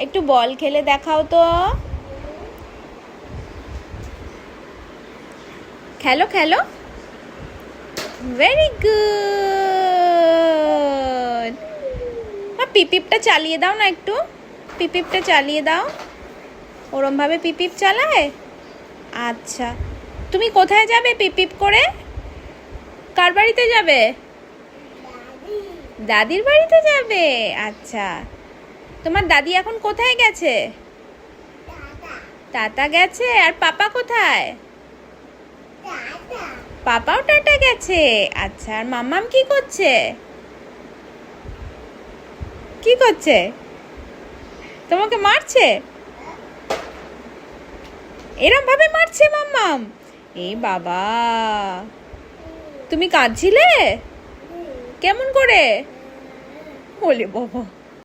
একটু বল খেলে দেখাও তো। খেলো খেলো। Very good. পিপিপটা চালিয়ে দাও না একটু, পিপিপটা চালিয়ে দাও। ওরম ভাবে পিপিপ চালায়? আচ্ছা, তুমি কোথায় যাবে পিপিপ করে? কার বাড়িতে যাবে? দাদির বাড়িতে যাবে। আচ্ছা, তোমার দাদি এখন কোথায় গেছে? টাটা গেছে। আর পাপা কোথায়? পাপাও টাটা গেছে। আচ্ছা, আর মাম্মাম কি করছে? কি করছে? তোমাকে মারছে? এরম ভাবে মারছে মাম্মাম? এই বাবা, তুমি কাঁদছিলে? কেমন করে? বলে বাবা।